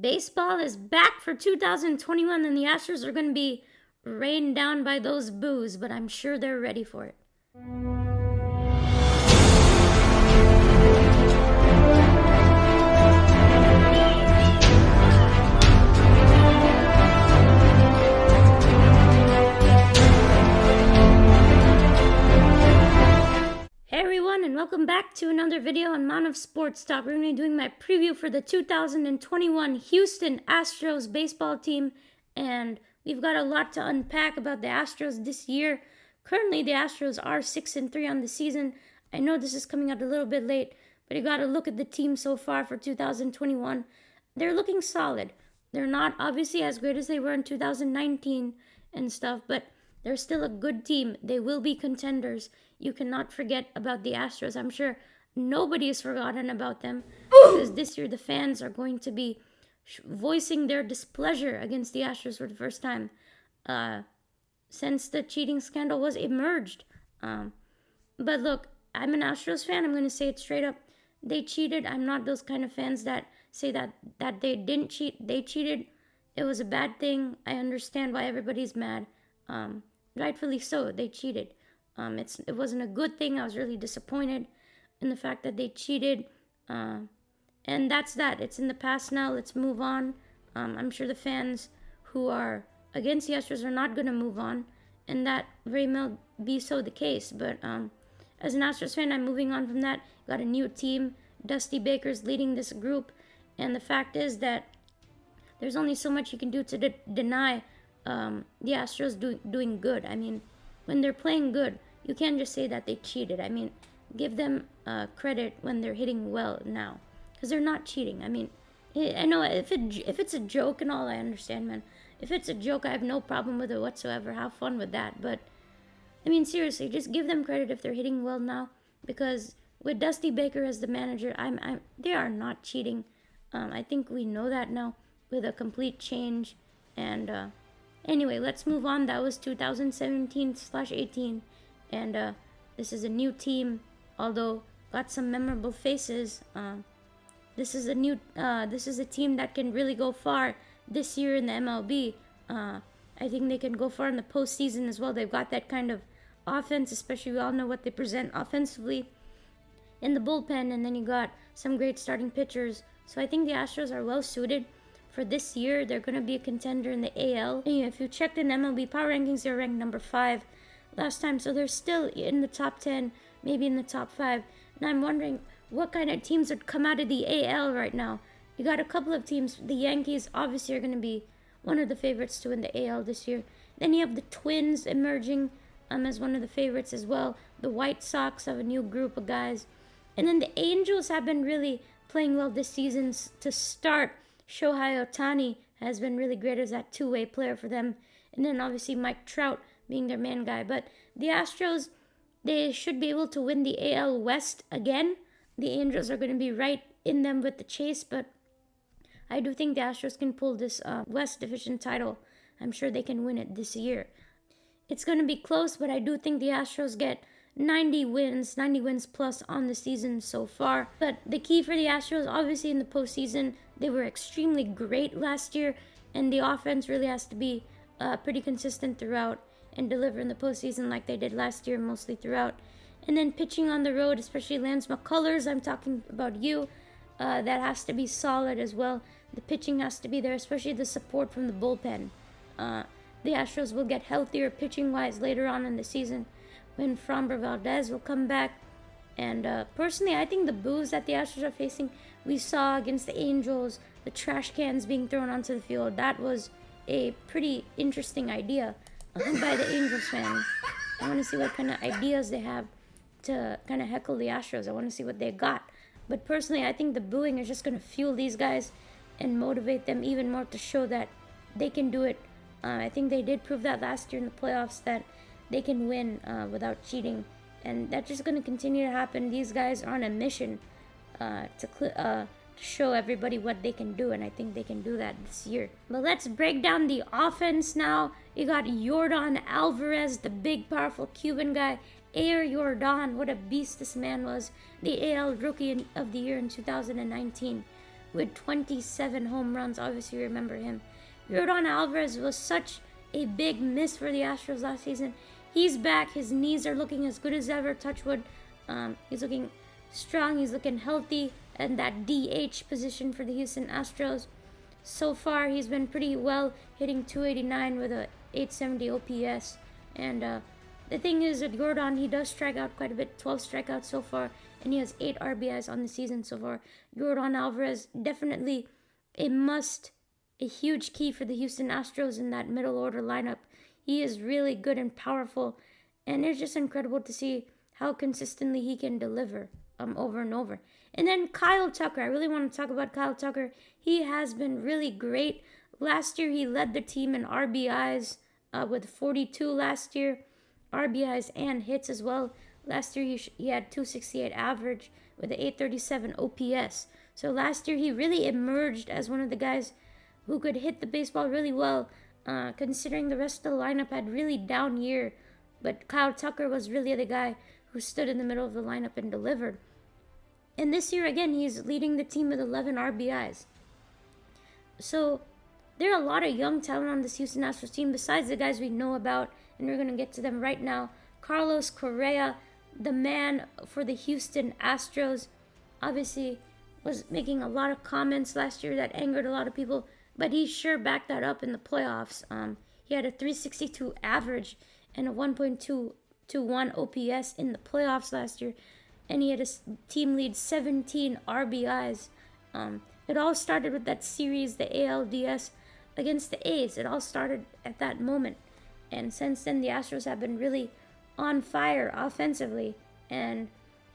Baseball is back for 2021, and the Astros are going to be rained down by those boos, but I'm sure they're ready for it. Hey everyone, and welcome back to another video on Mount of Sports Talk. We're going to be doing my preview for the 2021 Houston Astros baseball team, and we've got a lot to unpack about the Astros this year. Currently, the Astros are 6-3 on the season. I know this is coming out a little bit late, but you got to look at the team so far for 2021. They're looking solid. They're not obviously as great as they were in 2019 and stuff, but they're still a good team. They will be contenders. You cannot forget about the Astros. I'm sure nobody has forgotten about them because this year the fans are going to be voicing their displeasure against the Astros for the first time since the cheating scandal was emerged. But look, I'm an Astros fan. I'm going to say it straight up. They cheated. I'm not those kind of fans that say that they didn't cheat. They cheated. It was a bad thing. I understand why everybody's mad. Rightfully so. They cheated. It wasn't a good thing. I was really disappointed in the fact that they cheated. And that's that. It's in the past now. Let's move on. I'm sure the fans who are against the Astros are not going to move on. And that very well be so the case. But as an Astros fan, I'm moving on from that. Got a new team. Dusty Baker's leading this group. And the fact is that there's only so much you can do to deny the Astros doing good. I mean, when they're playing good, you can't just say that they cheated. I mean, give them credit when they're hitting well now, because they're not cheating. I mean, I know if it's a joke and all, I understand, man. If it's a joke, I have no problem with it whatsoever. Have fun with that. But I mean, seriously, just give them credit if they're hitting well now, because with Dusty Baker as the manager, they are not cheating. I think we know that now with a complete change. And anyway, let's move on. That was 2017/18, and this is a new team, although got some memorable faces. This is a team that can really go far this year in the MLB. I think they can go far in the postseason as well. They've got that kind of offense, especially we all know what they present offensively in the bullpen, and then you got some great starting pitchers. So I think the Astros are well suited for this year. They're going to be a contender in the AL. And if you checked in MLB Power Rankings, they're ranked number 5 last time. So they're still in the top 10, maybe in the top 5. And I'm wondering what kind of teams would come out of the AL right now. You got a couple of teams. The Yankees obviously are going to be one of the favorites to win the AL this year. Then you have the Twins emerging as one of the favorites as well. The White Sox have a new group of guys. And then the Angels have been really playing well this season to start. Shohei Ohtani has been really great as that two-way player for them. And then obviously Mike Trout being their main guy. But the Astros, they should be able to win the AL West again. The Angels are going to be right in them with the chase. But I do think the Astros can pull this West Division title. I'm sure they can win it this year. It's going to be close, but I do think the Astros get 90 wins plus on the season so far. But the key for the Astros, obviously in the postseason, they were extremely great last year, and the offense really has to be pretty consistent throughout and deliver in the postseason like they did last year, mostly throughout. And then pitching on the road, especially Lance McCullers, I'm talking about you, that has to be solid as well. The pitching has to be there, especially the support from the bullpen. The Astros will get healthier pitching-wise later on in the season when Framber Valdez will come back. And personally, I think the boos that the Astros are facing, we saw against the Angels, the trash cans being thrown onto the field. That was a pretty interesting idea by the Angels fans. I want to see what kind of ideas they have to kind of heckle the Astros. I want to see what they got. But personally, I think the booing is just going to fuel these guys and motivate them even more to show that they can do it. I think they did prove that last year in the playoffs, that they can win without cheating, and that's just going to continue to happen. These guys are on a mission to show everybody what they can do, and I think they can do that this year. But let's break down the offense now. You got Yordan Alvarez, the big, powerful Cuban guy. Air Yordan, what a beast this man was. The AL Rookie of the Year in 2019. with 27 home runs. Obviously, you remember him. Yordan Alvarez was such a big miss for the Astros last season. He's back. His knees are looking as good as ever. Touch wood. He's looking strong. He's looking healthy. And that DH position for the Houston Astros. So far, he's been pretty well, hitting 289 with a 870 OPS. And the thing is that Yordan, he does strike out quite a bit, 12 strikeouts so far, and he has 8 RBIs on the season so far. Yordan Alvarez, definitely a must, a huge key for the Houston Astros in that middle order lineup. He is really good and powerful, and it's just incredible to see how consistently he can deliver over and over. And then Kyle Tucker, I really want to talk about Kyle Tucker. He has been really great. Last year, he led the team in RBIs with 42 last year, RBIs and hits as well. Last year, he had 268 average with an 837 OPS. So last year, he really emerged as one of the guys who could hit the baseball really well, considering the rest of the lineup had really down year. But Kyle Tucker was really the guy who stood in the middle of the lineup and delivered. And this year, again, he's leading the team with 11 RBIs. So there are a lot of young talent on this Houston Astros team besides the guys we know about, and we're going to get to them right now. Carlos Correa, the man for the Houston Astros, obviously was making a lot of comments last year that angered a lot of people, but he sure backed that up in the playoffs. He had a 362 average and a 1.221 OPS in the playoffs last year, and he had a team lead 17 RBIs. It all started with that series, the ALDS against the A's. It all started at that moment. And since then, the Astros have been really on fire offensively. And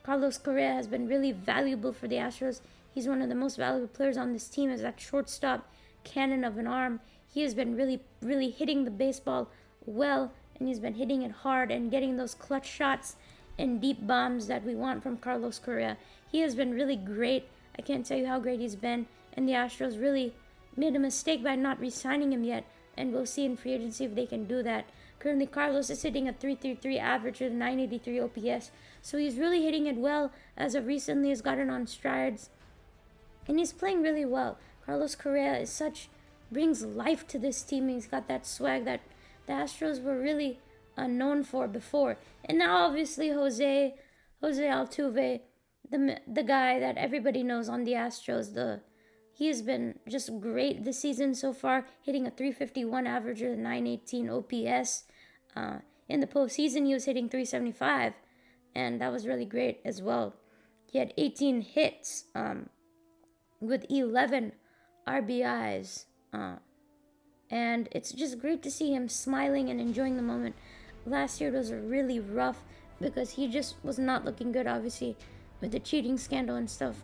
Carlos Correa has been really valuable for the Astros. He's one of the most valuable players on this team as that shortstop cannon of an arm. He has been really, really hitting the baseball well, and he's been hitting it hard and getting those clutch shots and deep bombs that we want from Carlos Correa. He has been really great. I can't tell you how great he's been, and the Astros really made a mistake by not re-signing him yet, and we'll see in free agency if they can do that. Currently, Carlos is hitting a 333 average with a 983 OPS, so he's really hitting it well. As of recently, has gotten on strides, and he's playing really well. Carlos Correa brings life to this team. He's got that swag that the Astros were really known for before. And now, obviously, Jose Altuve, the guy that everybody knows on the Astros, he has been just great this season so far, hitting a 351 average with a 918 OPS. In the postseason, he was hitting 375, and that was really great as well. He had 18 hits with 11 RBIs. And it's just great to see him smiling and enjoying the moment. Last year was really rough because he just was not looking good, obviously, with the cheating scandal and stuff.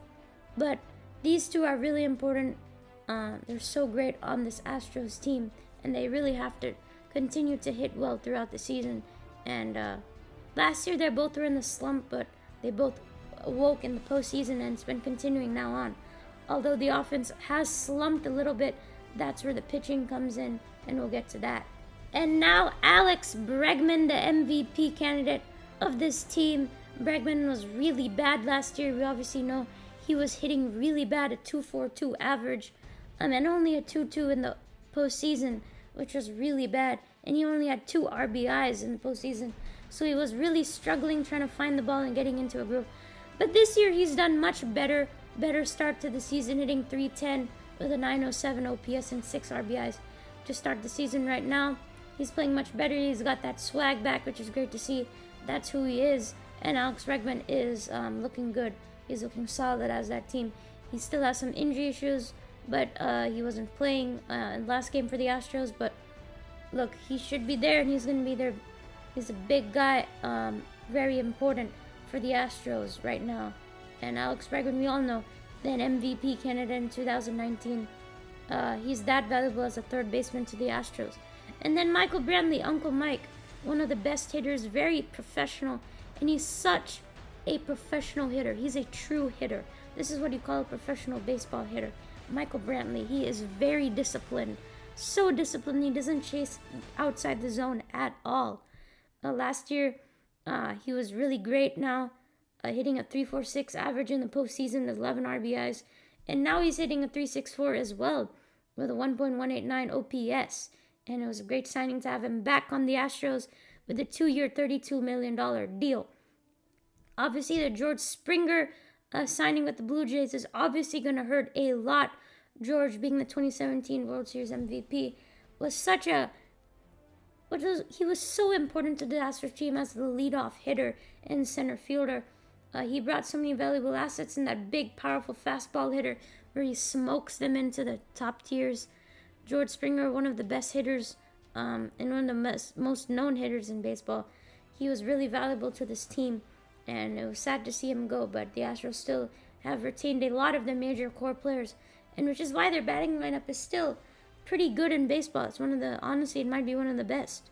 But these two are really important. They're so great on this Astros team, and they really have to continue to hit well throughout the season. And last year, they both were in the slump, but they both awoke in the postseason, and it's been continuing now on. Although the offense has slumped a little bit, that's where the pitching comes in, and we'll get to that. And now Alex Bregman, the MVP candidate of this team. Bregman was really bad last year. We obviously know he was hitting really bad, a 242 average, and only a 2.2 in the postseason, which was really bad. And he only had 2 RBIs in the postseason, so he was really struggling trying to find the ball and getting into a groove. But this year he's done much better start to the season, hitting 310 with a 907 OPS and 6 RBIs to start the season right now. He's playing much better. He's got that swag back, which is great to see. That's who he is. And Alex Bregman is looking good. He's looking solid as that team. He still has some injury issues, but he wasn't playing in last game for the Astros. But look, he should be there, and he's going to be there. He's a big guy, very important for the Astros right now. And Alex Bregman, we all know, an MVP candidate in 2019. He's that valuable as a third baseman to the Astros. And then Michael Brantley, Uncle Mike, one of the best hitters, very professional, and he's such a professional hitter. He's a true hitter. This is what you call a professional baseball hitter. Michael Brantley, he is very disciplined. So disciplined, he doesn't chase outside the zone at all. Last year, he was really great now, hitting a 346 average in the postseason with 11 RBIs And now he's hitting a 3.64 as well with a 1.189 OPS. And it was a great signing to have him back on the Astros with a 2-year, $32 million deal. Obviously, the George Springer signing with the Blue Jays is obviously going to hurt a lot. George, being the 2017 World Series MVP, was he was so important to the Astros team as the leadoff hitter and center fielder. He brought so many valuable assets in that big, powerful fastball hitter where he smokes them into the top tiers. George Springer, one of the best hitters and one of the most known hitters in baseball. He was really valuable to this team, and it was sad to see him go, but the Astros still have retained a lot of the major core players, and which is why their batting lineup is still pretty good in baseball. It's honestly, it might be one of the best.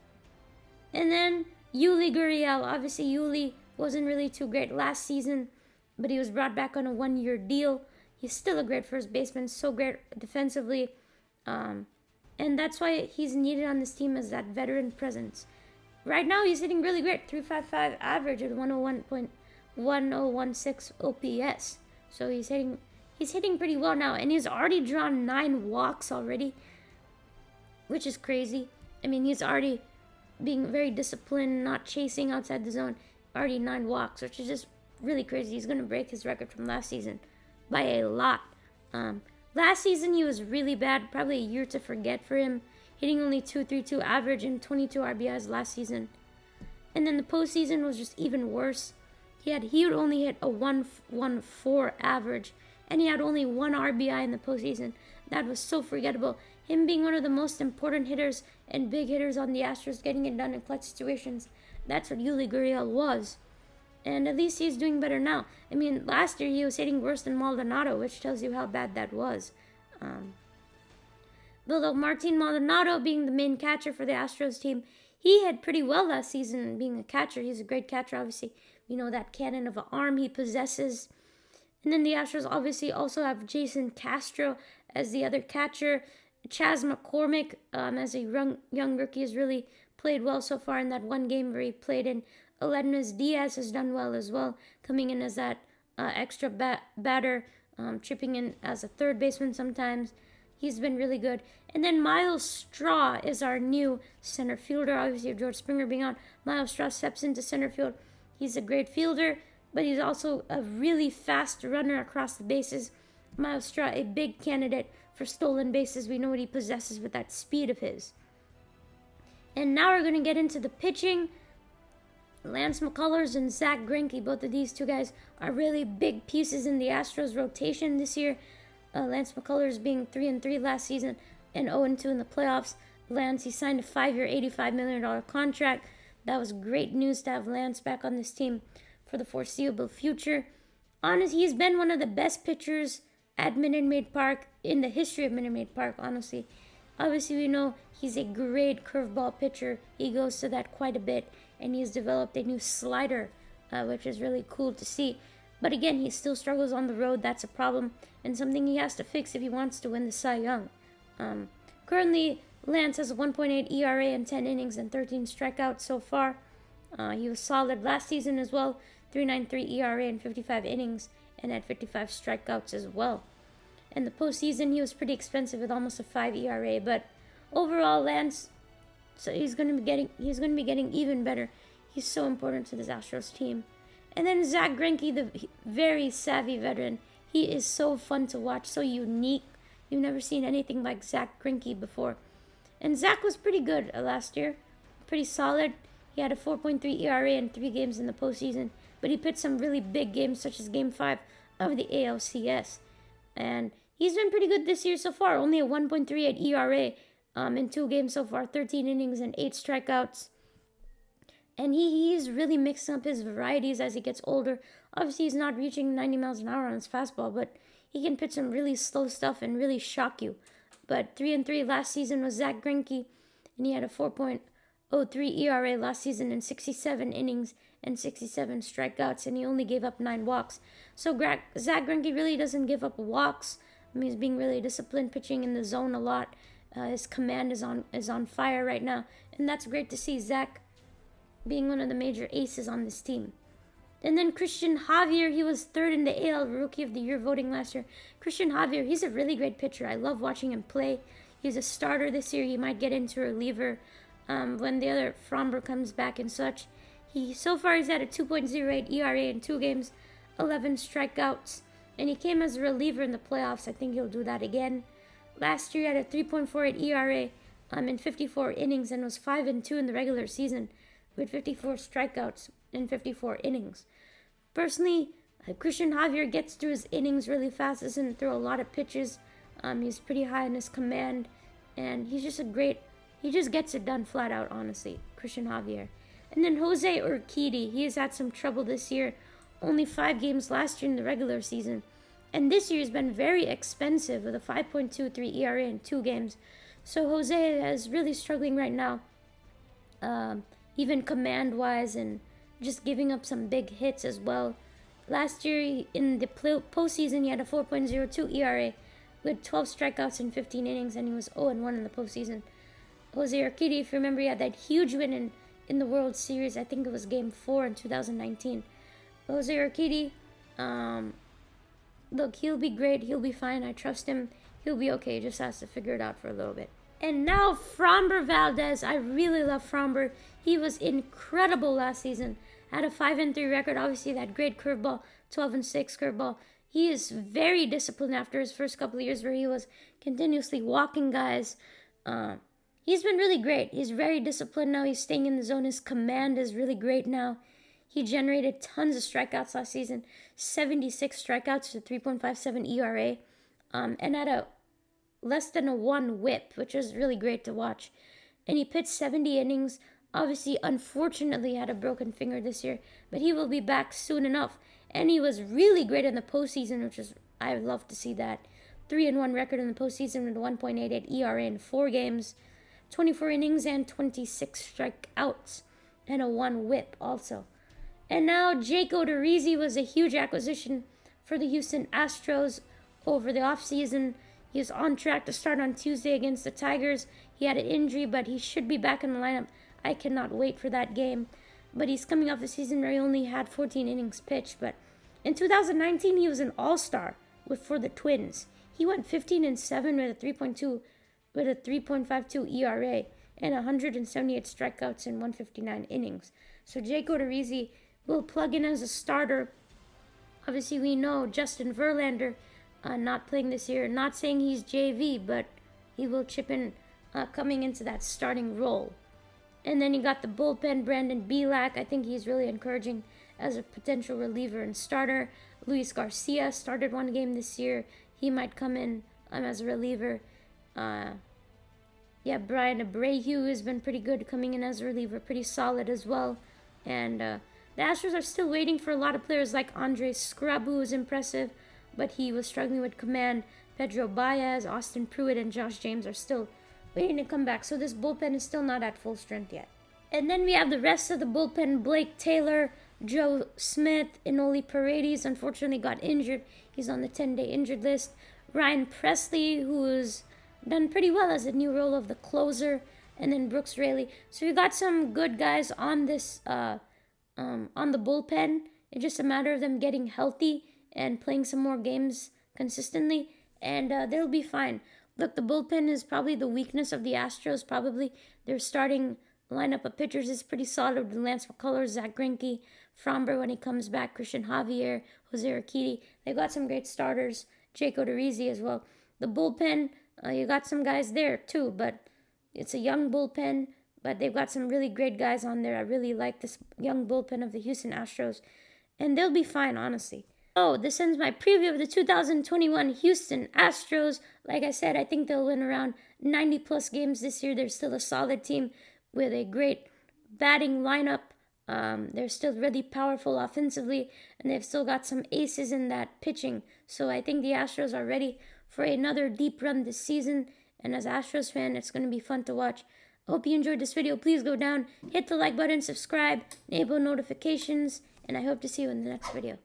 And then Yuli Gurriel. Obviously, Yuli wasn't really too great last season, but he was brought back on a 1-year deal. He's still a great first baseman, so great defensively. And that's why he's needed on this team as that veteran presence. Right now, he's hitting really great, 3.55 average at 101.1016 OPS. So he's hitting pretty well now, and he's already drawn 9 walks already, which is crazy. I mean, he's already being very disciplined, not chasing outside the zone. Already 9 walks, which is just really crazy. He's going to break his record from last season by a lot. Last season, he was really bad, probably a year to forget for him, hitting only 2.32 average and 22 RBIs last season. And then the postseason was just even worse. He would only hit a 1.14 average, and he had only 1 RBI in the postseason. That was so forgettable. Him being one of the most important hitters and big hitters on the Astros, getting it done in clutch situations. That's what Yuli Gurriel was. And at least he's doing better now. I mean, last year he was hitting worse than Maldonado, which tells you how bad that was. Though Martin Maldonado, being the main catcher for the Astros team, he had pretty well last season being a catcher. He's a great catcher, obviously. You know, that cannon of an arm he possesses. And then the Astros obviously also have Jason Castro as the other catcher. Chas McCormick, as a young rookie, has really played well so far in that one game where he played in. Aledmus Diaz has done well as well, coming in as that extra batter, chipping in as a third baseman sometimes. He's been really good. And then Miles Straw is our new center fielder. Obviously, George Springer being on, Miles Straw steps into center field. He's a great fielder, but he's also a really fast runner across the bases. Miles Straw, a big candidate for stolen bases. We know what he possesses with that speed of his. And now we're going to get into the pitching. Lance McCullers and Zach Greinke, both of these two guys are really big pieces in the Astros rotation this year. Lance McCullers being 3-3 last season and 0-2 in the playoffs. Lance, he signed a 5-year, $85 million contract. That was great news to have Lance back on this team for the foreseeable future. Honestly, he's been one of the best pitchers at Minute Maid Park in the history of Minute Maid Park, honestly. Obviously, we know he's a great curveball pitcher. He goes to that quite a bit, and he's developed a new slider, which is really cool to see. But again, he still struggles on the road. That's a problem, and something he has to fix if he wants to win the Cy Young. Currently, Lance has a 1.8 ERA in 10 innings and 13 strikeouts so far. He was solid last season as well, 3.93 ERA in 55 innings and had 55 strikeouts as well. In the postseason, he was pretty expensive with almost a 5 ERA, but overall, Lance, so he's going to be getting even better. He's so important to this Astros team. And then Zach Greinke, the very savvy veteran. He is so fun to watch, so unique. You've never seen anything like Zach Greinke before. And Zach was pretty good last year, pretty solid. He had a 4.3 ERA in 3 games in the postseason, but he pitched some really big games, such as Game 5 of the ALCS. And he's been pretty good this year so far, only a 1.38 ERA in 2 games so far, 13 innings and 8 strikeouts. And he's really mixing up his varieties as he gets older. Obviously, he's not reaching 90 miles an hour on his fastball, but he can pitch some really slow stuff and really shock you. But 3-3 last season was Zach Greinke, and he had a 4.03 ERA last season in 67 innings and 67 strikeouts, and he only gave up 9 walks. So Zach Greinke really doesn't give up walks. I mean, he's being really disciplined, pitching in the zone a lot. His command is on fire right now, and that's great to see Zach being one of the major aces on this team. And then Christian Javier, he was third in the AL Rookie of the Year voting last year. Christian Javier, he's a really great pitcher. I love watching him play. He's a starter this year. He might get into a reliever when the other Fromber comes back and such. So far he's at a 2.08 ERA in 2 games, 11 strikeouts. And he came as a reliever in the playoffs. I think he'll do that again. Last year he had a 3.48 ERA in 54 innings and was 5-2 in the regular season with 54 strikeouts in 54 innings. Personally, Christian Javier gets through his innings really fast, doesn't throw a lot of pitches. He's pretty high in his command, and he's just he just gets it done flat out, honestly, Christian Javier. And then Jose Urquidy, he has had some trouble this year, only 5 games last year in the regular season. And this year has been very expensive with a 5.23 ERA in 2 games. So Jose is really struggling right now, even command-wise and just giving up some big hits as well. Last year in the postseason, he had a 4.02 ERA with 12 strikeouts in 15 innings, and he was 0-1 in the postseason. Jose Urquidy, if you remember, he had that huge win in the World Series. I think it was Game 4 in 2019. Jose Urquidy, look, he'll be great. He'll be fine. I trust him. He'll be okay. He just has to figure it out for a little bit. And now Framber Valdez. I really love Framber. He was incredible last season. Had a 5-3 record. Obviously, that great curveball, 12-6 curveball. He is very disciplined after his first couple of years where he was continuously walking guys. He's been really great. He's very disciplined now. He's staying in the zone. His command is really great now. He generated tons of strikeouts last season. 76 strikeouts to 3.57 ERA. And had a less than a 1 whip, which was really great to watch. And he pitched 70 innings. Obviously, unfortunately, had a broken finger this year, but he will be back soon enough. And he was really great in the postseason, which is, I love to see that. 3-1 record in the postseason with 1.88 ERA in 4 games, 24 innings and 26 strikeouts, and a 1 whip also. And now Jake Odorizzi was a huge acquisition for the Houston Astros over the offseason. He was on track to start on Tuesday against the Tigers. He had an injury, but he should be back in the lineup. I cannot wait for that game. But he's coming off a season where he only had 14 innings pitched. But in 2019, he was an all-star for the Twins. He went 15-7 with a 3.52 ERA and 178 strikeouts in 159 innings. So Jake Odorizzi will plug in as a starter. Obviously, we know Justin Verlander not playing this year. Not saying he's JV, but he will chip in coming into that starting role. And then you got the bullpen, Brandon Bielak. I think he's really encouraging as a potential reliever and starter. Luis Garcia started 1 game this year. He might come in as a reliever. Brian Abreu has been pretty good coming in as a reliever, pretty solid as well. And the Astros are still waiting for a lot of players like Andres Scrub, who was impressive, but he was struggling with command. Pedro Baez, Austin Pruitt, and Josh James are still waiting to come back. So this bullpen is still not at full strength yet. And then we have the rest of the bullpen. Blake Taylor, Joe Smith, Enoli Paredes unfortunately got injured. He's on the 10-day injured list. Ryan Presley, who's done pretty well as a new role of the closer. And then Brooks Raley. So we got some good guys on this on the bullpen. It's just a matter of them getting healthy and playing some more games consistently, and they'll be fine. Look, the bullpen is probably the weakness of the Astros. Probably their starting lineup of pitchers is pretty solid with Lance McCullers, Zach Greinke, Framber when he comes back, Christian Javier, Jose Urquidy. They've got some great starters, Jake Odorizzi as well. The bullpen, you got some guys there too, but it's a young bullpen, but they've got some really great guys on there. I really like this young bullpen of the Houston Astros, and they'll be fine, honestly. Oh, this ends my preview of the 2021 Houston Astros. Like I said, I think they'll win around 90-plus games this year. They're still a solid team with a great batting lineup. They're still really powerful offensively, and they've still got some aces in that pitching. So I think the Astros are ready for another deep run this season. And as an Astros fan, it's going to be fun to watch. I hope you enjoyed this video. Please go down, hit the like button, subscribe, enable notifications, and I hope to see you in the next video.